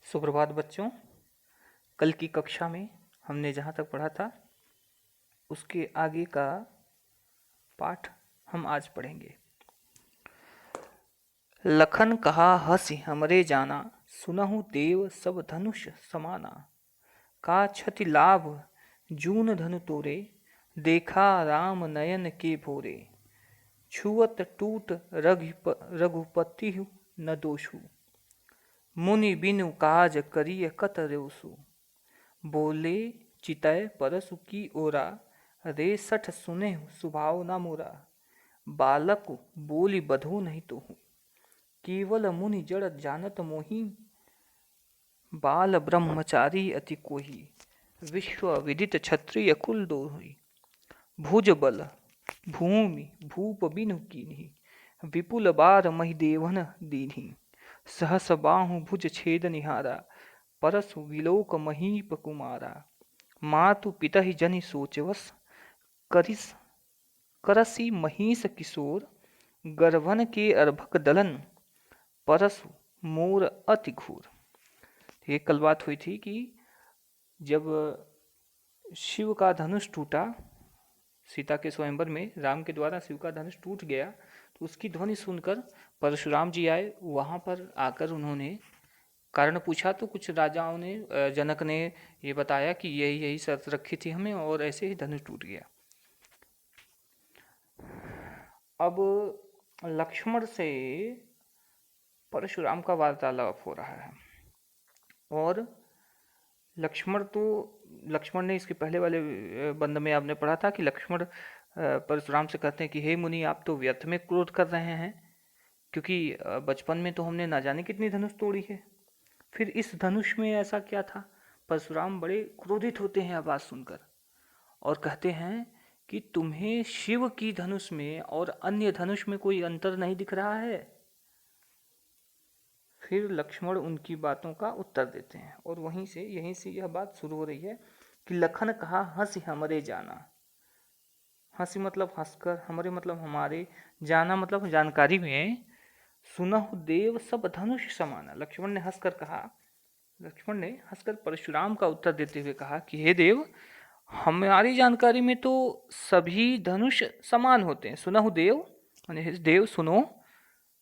सुप्रभात बच्चों। कल की कक्षा में हमने जहाँ तक पढ़ा था उसके आगे का पाठ हम आज पढ़ेंगे। लखन कहा हँसि हमरे जाना, सुनहु देव सब धनुष समाना। का छति लाभ जून धनु तोरे, देखा राम नयन के भोरे। छुअत टूट रघुपति न दोषु, मुनि बिनु काज करिय कत रेसु। बोले चितय परसु की ओरा, रे सठ सुने सुभाव न मोरा। बालक बोली बधो नहीं तो हूँ, केवल मुनि जड़ जानत मोही। बाल ब्रह्मचारी अति कोही, विश्व विदित क्षत्रिय कुल दोही। भुज बल भूमि भूप बिनु कीन्ही, विपुल बार मही देवन दीन्ही। सहस बाहु भुज छेद निहारा, परसु विलोक महीप कुमारा। मातु पितहि जनि सोचवस, करसी महिष किशोर। गर्भन के अर्भक दलन, परसु मोर अति घूर। ये कल बात हुई थी कि जब शिव का धनुष टूटा, सीता के स्वयंवर में राम के द्वारा शिव का धनुष टूट गया, तो उसकी ध्वनि सुनकर परशुराम जी आए। वहाँ पर आकर उन्होंने कारण पूछा तो कुछ राजाओं ने, जनक ने ये बताया कि यही यही शर्त रखी थी हमें और ऐसे ही धनुष टूट गया। अब लक्ष्मण से परशुराम का वार्तालाप हो रहा है और लक्ष्मण ने इसके पहले वाले बंद में आपने पढ़ा था कि लक्ष्मण परशुराम से कहते हैं कि हे मुनि, आप तो व्यर्थ में क्रोध कर रहे हैं, क्योंकि बचपन में तो हमने ना जाने कितनी धनुष तोड़ी है, फिर इस धनुष में ऐसा क्या था। परशुराम बड़े क्रोधित होते हैं आवाज सुनकर और कहते हैं कि तुम्हें शिव की धनुष में और अन्य धनुष में कोई अंतर नहीं दिख रहा है। फिर लक्ष्मण उनकी बातों का उत्तर देते हैं और यहीं से यह बात शुरू हो रही है कि लखन कहा हंसी हमरे जाना। हंसी मतलब हंसकर, हमरे मतलब हमारे, जाना मतलब जानकारी में। सुनहु देव सब धनुष समाना। लक्ष्मण ने हंसकर परशुराम का उत्तर देते हुए कहा कि हे देव, हमारी जानकारी में तो सभी धनुष समान होते हैं। सुनहु देव माने हे देव सुनो।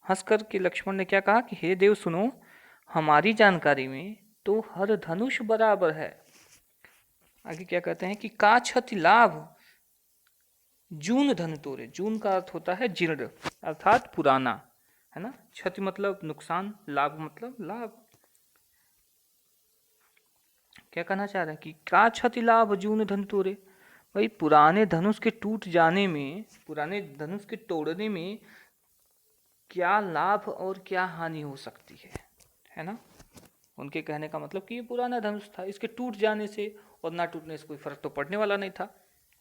हंसकर के लक्ष्मण ने क्या कहा कि हे देव सुनो, हमारी जानकारी में तो हर धनुष बराबर है। आगे क्या कहते हैं कि का क्षति लाभ जून धन तोरे। जून का अर्थ होता है जीर्ण, अर्थात पुराना, है ना। क्षति मतलब नुकसान, लाभ मतलब लाभ। क्या कहना चाह रहे हैं कि का क्षति लाभ जून धन तोरे। भाई पुराने धनुष के टूट जाने में, पुराने धनुष के तोड़ने में क्या लाभ और क्या हानि हो सकती है ना। उनके कहने का मतलब कि ये पुराना धनुष था, इसके टूट जाने से और ना टूटने से कोई फर्क तो पड़ने वाला नहीं था,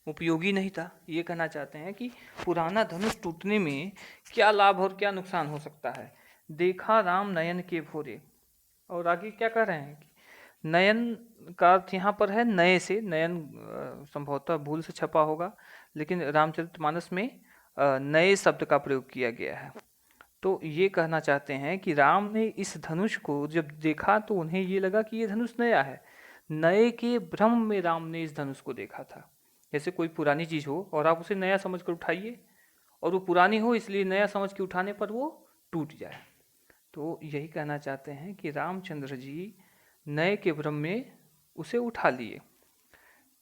उपयोगी नहीं था। ये कहना चाहते हैं कि पुराना धनुष टूटने में क्या लाभ और क्या नुकसान हो सकता है। देखा राम नयन के भोरे। और आगे क्या कह रहे हैं कि नयन का अर्थ यहाँ पर है नए से। नयन संभवतः भूल से छपा होगा, लेकिन रामचरितमानस में नए शब्द का प्रयोग किया गया है। तो ये कहना चाहते हैं कि राम ने इस धनुष को जब देखा तो उन्हें ये लगा कि ये धनुष नया है। नए के भ्रम में राम ने इस धनुष को देखा था। जैसे कोई पुरानी चीज हो और आप उसे नया समझ कर उठाइए, और वो पुरानी हो इसलिए नया समझ के उठाने पर वो टूट जाए। तो यही कहना चाहते हैं कि रामचंद्र जी नए के भ्रम में उसे उठा लिए।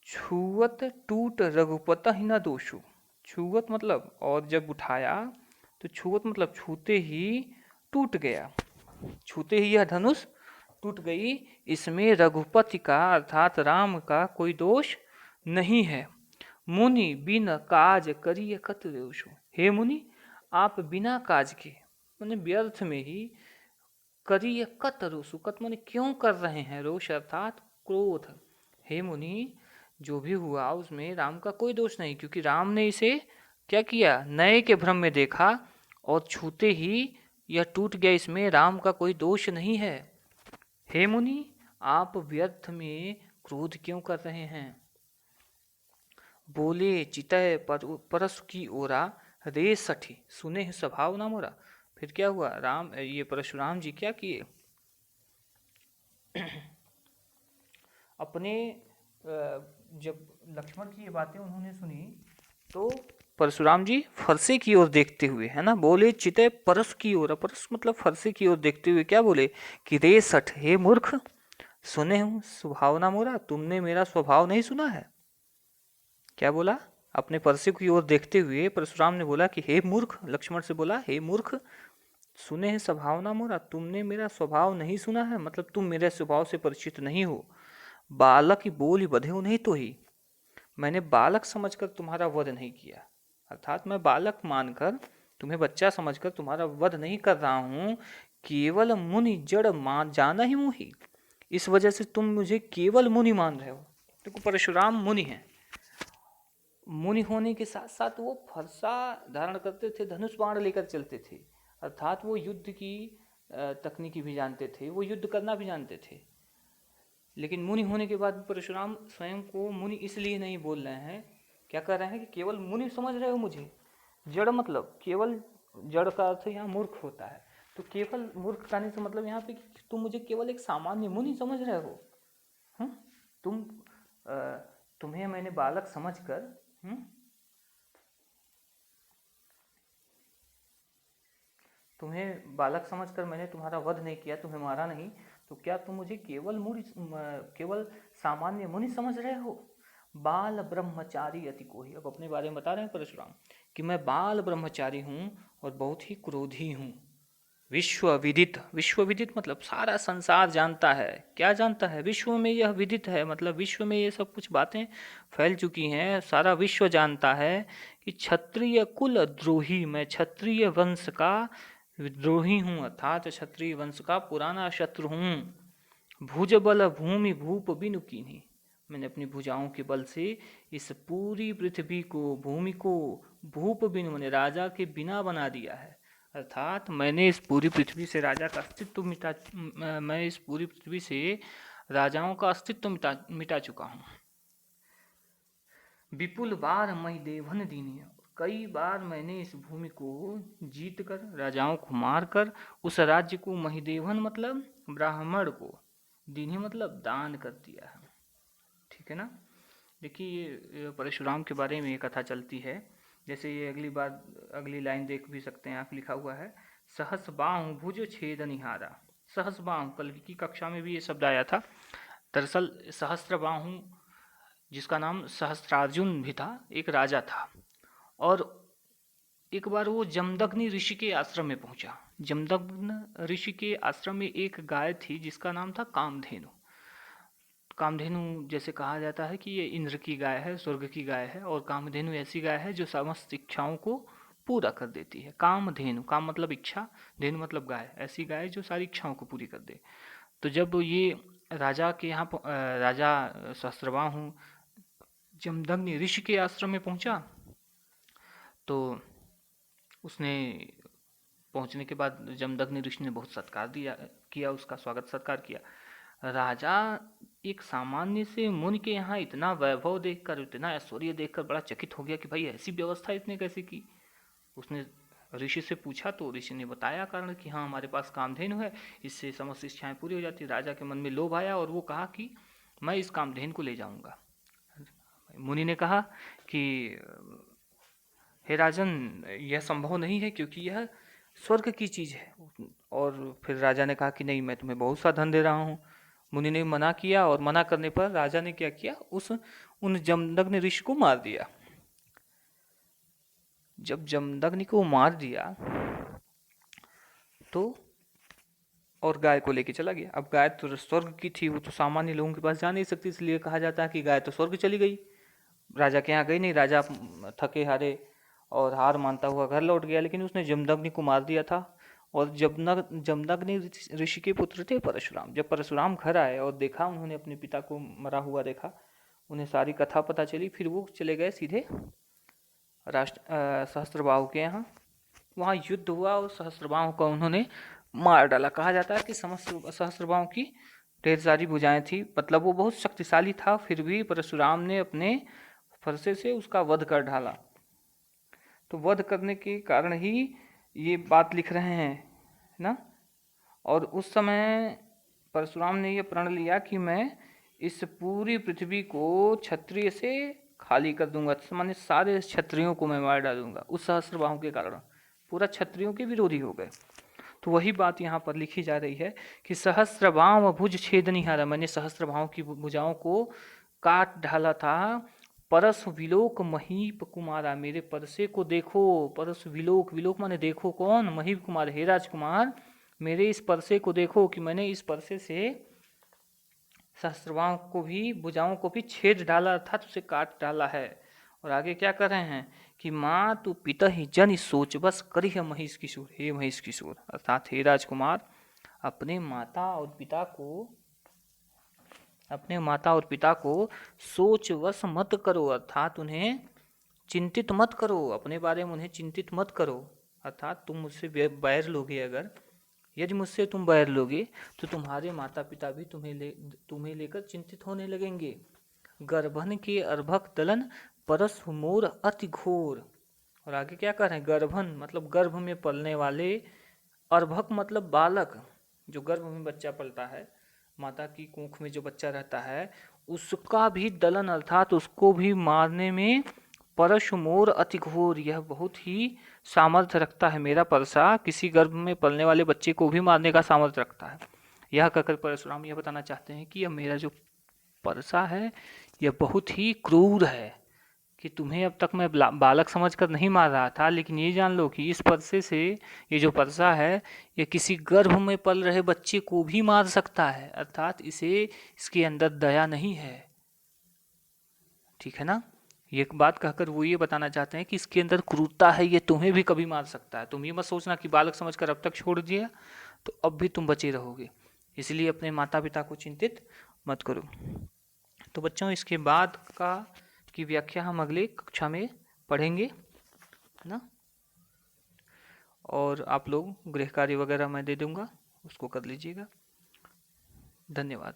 छुअत टूट रघुपत ही न दोषु। छुअत मतलब, और जब उठाया तो छुअत मतलब छूते ही टूट गया, छूते ही यह धनुष टूट गई। इसमें रघुपति का अर्थात राम का कोई दोष नहीं है। मुनि बिन काज करिए कत दोषु। हे मुनि, आप बिना काज के माने व्यर्थ में ही करिए कत रोषु। कत माने क्यों कर रहे हैं, रोष अर्थात क्रोध। हे मुनि, जो भी हुआ उसमें राम का कोई दोष नहीं, क्योंकि राम ने इसे क्या किया, नए के भ्रम में देखा और छूते ही यह टूट गया। इसमें राम का कोई दोष नहीं है। हे मुनि, आप व्यर्थ में क्रोध क्यों कर रहे हैं। बोले चितय परसु की ओरा, रे सठी सुने स्वभाव ना मोरा। फिर क्या हुआ, ये परशुराम जी क्या किए, अपने जब लक्ष्मण की ये बातें उन्होंने सुनी तो परशुराम जी फरसे की ओर देखते हुए, है ना, बोले चिते परस की ओर। परस मतलब फरसे की ओर देखते हुए क्या बोले कि रे सठ, हे मूर्ख, सुने हूं स्वभावना मोरा, तुमने मेरा स्वभाव नहीं सुना है। क्या बोला? अपने परसे की ओर देखते हुए परशुराम ने बोला कि हे मूर्ख, लक्ष्मण से बोला हे मूर्ख, सुने हैं स्वभावना मोरा, तुमने मेरा स्वभाव नहीं सुना है, मतलब तुम मेरे स्वभाव से परिचित नहीं हो। बालक की बोली बधे हो नहीं तो ही, मैंने बालक समझकर तुम्हारा वध नहीं किया, अर्थात मैं बालक मानकर, तुम्हें बच्चा समझकर तुम्हारा वध नहीं कर रहा हूं, केवल मुनि जड़ मान जाना ही मोही, इस वजह से तुम मुझे केवल मुनि मान रहे हो। देखो परशुराम मुनि हैं, मुनि होने के साथ साथ वो फरसा धारण करते थे, धनुष बाण लेकर चलते थे, अर्थात वो युद्ध की तकनीकी भी जानते थे, वो युद्ध करना भी जानते थे। लेकिन मुनि होने के बाद परशुराम स्वयं को मुनि इसलिए नहीं बोल रहे हैं, क्या कर रहे हैं कि केवल मुनि समझ रहे हो मुझे, जड़ मतलब केवल, जड़ का अर्थ यहाँ मूर्ख होता है, तो केवल मूर्ख कहने से मतलब यहाँ पे कि तुम मुझे केवल एक सामान्य मुनि समझ रहे हो। तुम अ, तुम्हें मैंने बालक समझकर, तुम्हें बालक समझकर मैंने तुम्हारा वध नहीं किया, तुम्हें मारा नहीं, तो क्या तुम मुझे केवल मुनि, केवल सामान्य मुनि समझ रहे हो? बाल ब्रह्मचारी अति कोही, अब अपने बारे में बता रहे हैं परशुराम कि मैं बाल ब्रह्मचारी हूँ और बहुत ही क्रोधी हूँ। विश्व विदित, विश्व विदित मतलब सारा संसार जानता है, क्या जानता है? विश्व में यह विदित है, मतलब विश्व में ये सब कुछ बातें फैल चुकी हैं, सारा विश्व जानता है कि क्षत्रिय कुल द्रोही, मैं क्षत्रिय वंश का विद्रोही हूँ, अर्थात क्षत्रिय वंश का पुराना शत्रु हूँ। भुज बल भूमि भूप बिनु कीन्ही, मैंने अपनी भुजाओं के बल से इस पूरी पृथ्वी को, भूमि को, भूप बिनु मैंने राजा के बिना बना दिया है, अर्थात मैंने इस पूरी पृथ्वी से राजा का अस्तित्व मिटा, मैं इस पूरी पृथ्वी से राजाओं का अस्तित्व मिटा चुका हूँ। विपुल बार मई देवन दीनी, कई बार मैंने इस भूमि को जीत कर, राजाओं को मार कर, उस राज्य को, महिदेवन मतलब ब्राह्मण को, दीनी मतलब दान कर दिया है। ठीक है ना? देखिए ये परशुराम के बारे में ये कथा चलती है। जैसे ये अगली बार, अगली लाइन देख भी सकते हैं आप, लिखा हुआ है सहस बाहु भुज छेद निहारा। सहस बाहु, कल की कक्षा में भी ये शब्द आया था। दरअसल सहस्त्र बाहु, जिसका नाम सहस्त्रार्जुन भी था, एक राजा था, और एक बार वो जमदग्नि ऋषि के आश्रम में पहुंचा। जमदग्नि ऋषि के आश्रम में एक गाय थी जिसका नाम था कामधेनु। कामधेनु जैसे कहा जाता है कि ये इंद्र की गाय है, स्वर्ग की गाय है, और कामधेनु ऐसी गाय है जो समस्त इच्छाओं को पूरा कर देती है। कामधेनु, काम मतलब इच्छा, धेनु मतलब गाय, ऐसी गाय जो सारी इच्छाओं को पूरी कर दे। तो जब ये राजा के यहाँ राजा सहस्त्रबाहु जमदग्नि ऋषि के आश्रम में पहुंचा, तो उसने पहुंचने के बाद जमदग्नि ऋषि ने बहुत सत्कार दिया, किया, उसका स्वागत सत्कार किया। राजा एक सामान्य से मुनि के यहाँ इतना वैभव देखकर, इतना ऐश्वर्य देखकर बड़ा चकित हो गया कि भाई ऐसी व्यवस्था इसने कैसे की। उसने ऋषि से पूछा तो ऋषि ने बताया कारण कि हाँ हमारे पास कामधेनु है, इससे समस्त इच्छाएं पूरी हो जाती। राजा के मन में लोभ आया और वो कहा कि मैं इस कामधेनु को ले जाऊंगा। मुनि ने कहा कि हे राजन, यह संभव नहीं है क्योंकि यह स्वर्ग की चीज है। और फिर राजा ने कहा कि नहीं, मैं तुम्हें बहुत सा धन दे रहा हूँ। मुनि ने मना किया, और मना करने पर राजा ने क्या किया, उन जमदग्नि ऋषि को मार दिया। जब जमदग्नि को मार दिया तो और गाय को लेके चला गया। अब गाय तो स्वर्ग की थी, वो तो सामान्य लोगों के पास जा नहीं सकती, इसलिए कहा जाता है कि गाय तो स्वर्ग चली गई, राजा के यहाँ गई नहीं। राजा थके हारे और हार मानता हुआ घर लौट गया, लेकिन उसने जमदग्नि को मार दिया था। और जमदग्नि ऋषि के पुत्र थे परशुराम। जब परशुराम घर आए और देखा, उन्होंने अपने पिता को मरा हुआ देखा, उन्हें सारी कथा पता चली, फिर वो चले गए सीधे सहस्त्रबाहु के यहाँ। वहाँ युद्ध हुआ और सहस्त्रबाहु को उन्होंने मार डाला। कहा जाता है कि समस्त सहस्त्रबाहु की ढेर सारी भुजाएं थी, मतलब वो बहुत शक्तिशाली था, फिर भी परशुराम ने अपने फरसे से उसका वध कर डाला। तो वध करने के कारण ही ये बात लिख रहे हैं ना। और उस समय परशुराम ने ये प्रण लिया कि मैं इस पूरी पृथ्वी को क्षत्रिय से खाली कर दूंगा, माने सारे क्षत्रियों को मैं मार डालूंगा उस सहस्त्रबाहु के कारण। पूरा क्षत्रियों के विरोधी हो गए। तो वही बात यहाँ पर लिखी जा रही है कि सहस्त्रबाहु भुज छेदनिहारा, मैंने सहस्त्रबाहु की भुजाओं को काट डाला था। परस विलोक महीप कुमारा, मेरे परसे को देखो। परस विलोक, विलोक माने देखो, कौन? महीप कुमार, हे राजकुमार मेरे इस परसे को देखो कि मैंने इस परसे से सहस्त्रबाहु को भी, भुजाओं को भी छेद डाला था, तो उसे काट डाला है। और आगे क्या कर रहे हैं कि माँ तू पिता ही जन सोच बस करी है महेश किशोर, हे महेश किशोर अर्थात हे राजकुमार अपने माता और पिता को, अपने माता और पिता को सोच वश मत करो, अर्थात उन्हें चिंतित मत करो, अपने बारे में उन्हें चिंतित मत करो। अर्थात तुम मुझसे बैर लोगे, अगर यदि मुझसे तुम बैर लोगे तो तुम्हारे माता पिता भी तुम्हें लेकर चिंतित होने लगेंगे। गर्भन के अर्भक दलन परस मोर अति घोर। और आगे क्या कर रहे हैं, गर्भन मतलब गर्भ में पलने वाले, अर्भक मतलब बालक, जो गर्भ में बच्चा पलता है, माता की कोख में जो बच्चा रहता है, उसका भी दलन अर्थात उसको भी मारने में परशुमोर अति घोर, यह बहुत ही सामर्थ्य रखता है। मेरा परसा किसी गर्भ में पलने वाले बच्चे को भी मारने का सामर्थ्य रखता है। यह कहकर परशुराम यह बताना चाहते हैं कि यह मेरा जो परसा है यह बहुत ही क्रूर है, कि तुम्हें अब तक मैं बालक समझकर नहीं मार रहा था, लेकिन ये जान लो कि इस परसे से, ये जो परसा है ये किसी गर्भ में पल रहे बच्चे को भी मार सकता है, अर्थात इसके अंदर दया नहीं है। ठीक है ना? ये बात कहकर वो ये बताना चाहते हैं कि इसके अंदर क्रूरता है, ये तुम्हें भी कभी मार सकता है। तुम ये मत सोचना कि बालक समझकर अब तक छोड़ दिया तो अब भी तुम बचे रहोगे, इसलिए अपने माता पिता को चिंतित मत करो। तो बच्चों इसके बाद की व्याख्या हम अगले कक्षा में पढ़ेंगे, है ना? और आप लोग गृह कार्य वगैरह मैं दे दूंगा, उसको कर लीजिएगा। धन्यवाद।